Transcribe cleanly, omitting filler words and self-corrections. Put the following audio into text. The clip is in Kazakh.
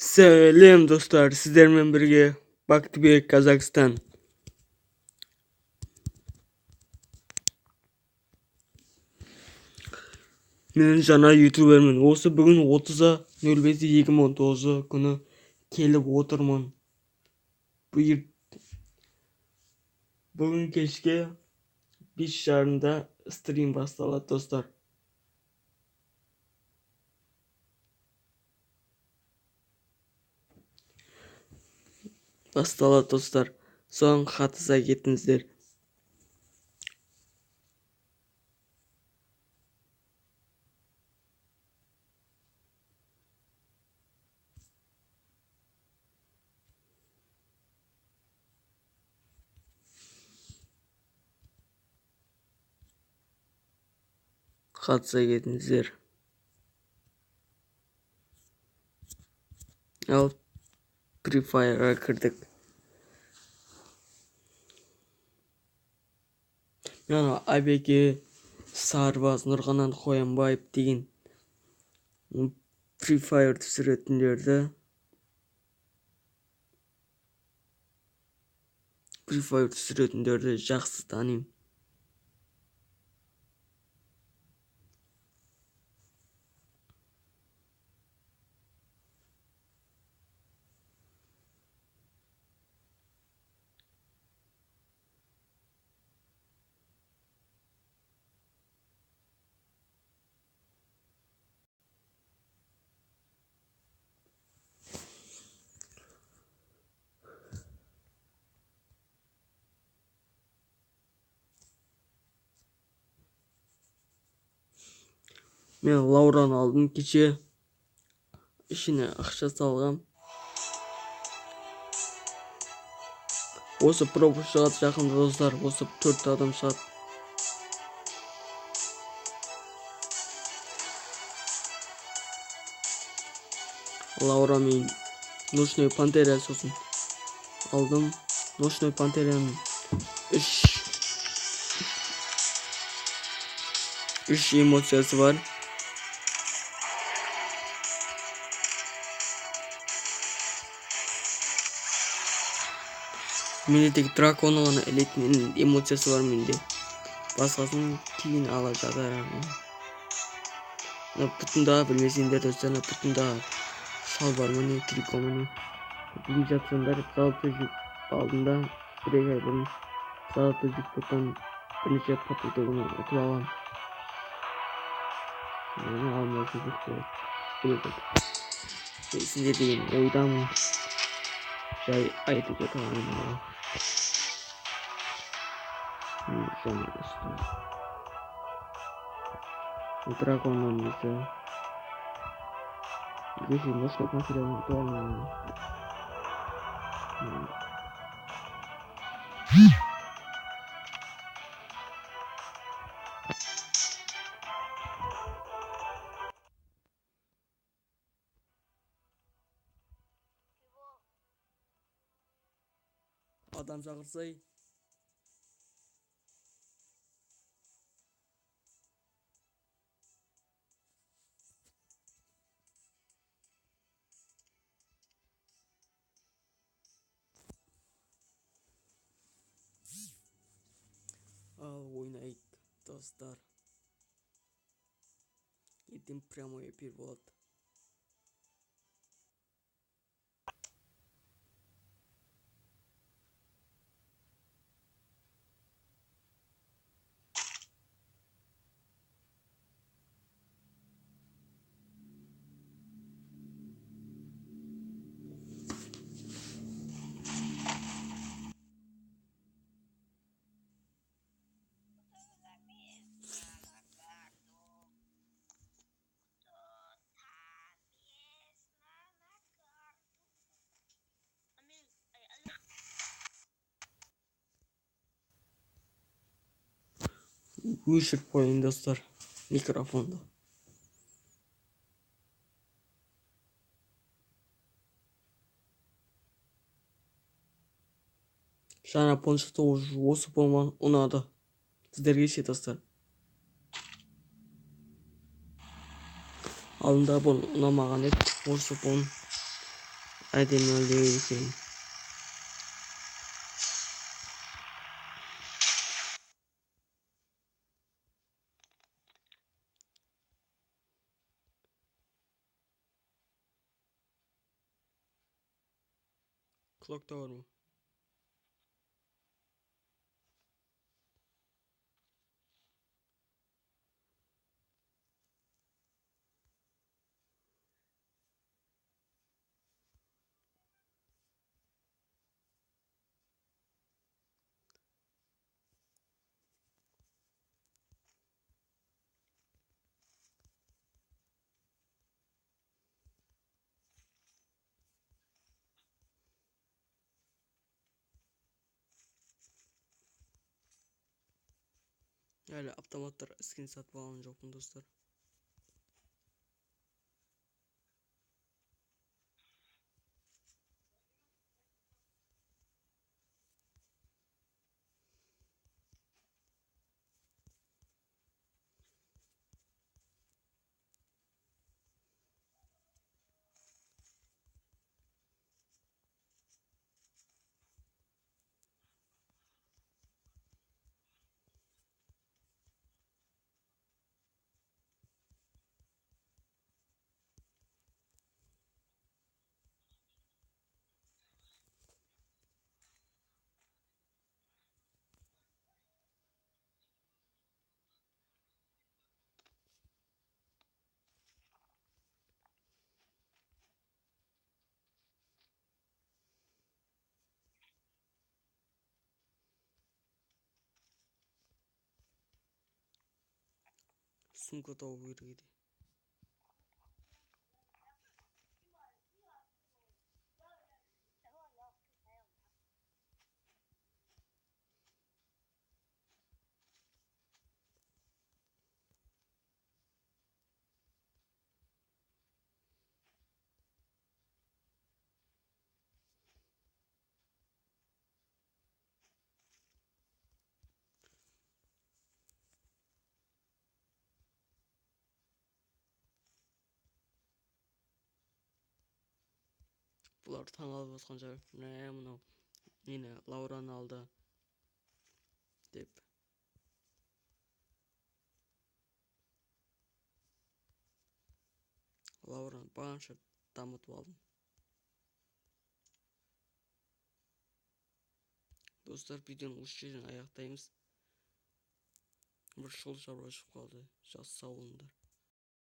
Selam dostlar, sizlerle birge Baktibek Kazakistan. Men жаңа ютубермін. Осы бүгін 30-05-2019 күні келіп отырмын. Бүгін кешке 5:30-да стрим басталады достар. Соң қатыса кетіңіздер. Ал Free Fire'a кірдік. Мен Абеке Сарбаз Нұрғанан Қоянбаев деген Free Fire түсіретіндерді жақсы танимын. Мен Лаураны алдым кеше, ішіне ақша салғам. Осы пробы шығады жақында достар, осы 4 адам шығады. Лаура мен Ночной Пантера сосын алдым. Ночной Пантераның 3 эмоциясы бар. Менде тек драконы ғана ілетін эмоциясы бар менде. Басқасын кейін ала жатармын. Пұтында білмесеңдер достар, пұтында шалбар міне, трико міне. Біліп жатсаңдар, залты жүк алдында бір ай бұрын залты жүк бұттан бірнеше папылдығын ұтып алам. Мені алмасы жүк болды. Сендер деген ойдамын. Жай айтып жатамын. Жаңа достар. Драконнан bisa. Gue sih Nocной Пантераны ұтып алмаймын. Адам шақырсай. Ал ойнайық достар. Ертең прямой эфир болады. Өшіріп қойын достар микрофонды. Жаңа планшетті осы болма ұнады. Сіздерге ше достар. Алдында бұл ұнамаған еді. Осы I didn't know anything. Clock Tower mu? Hala avtomatlar skin satып алған жоқпын достар. Сумка табу керек еді. Бұлар таң алып жатқан шығар. Мынау нені Лаураны алды деп. Лаураны барынша дамытып алдым. Достар, видеоны осы жерден аяқтаймыз. Бір шол шаруа шығып қалды. Жақсы сау болыңдар.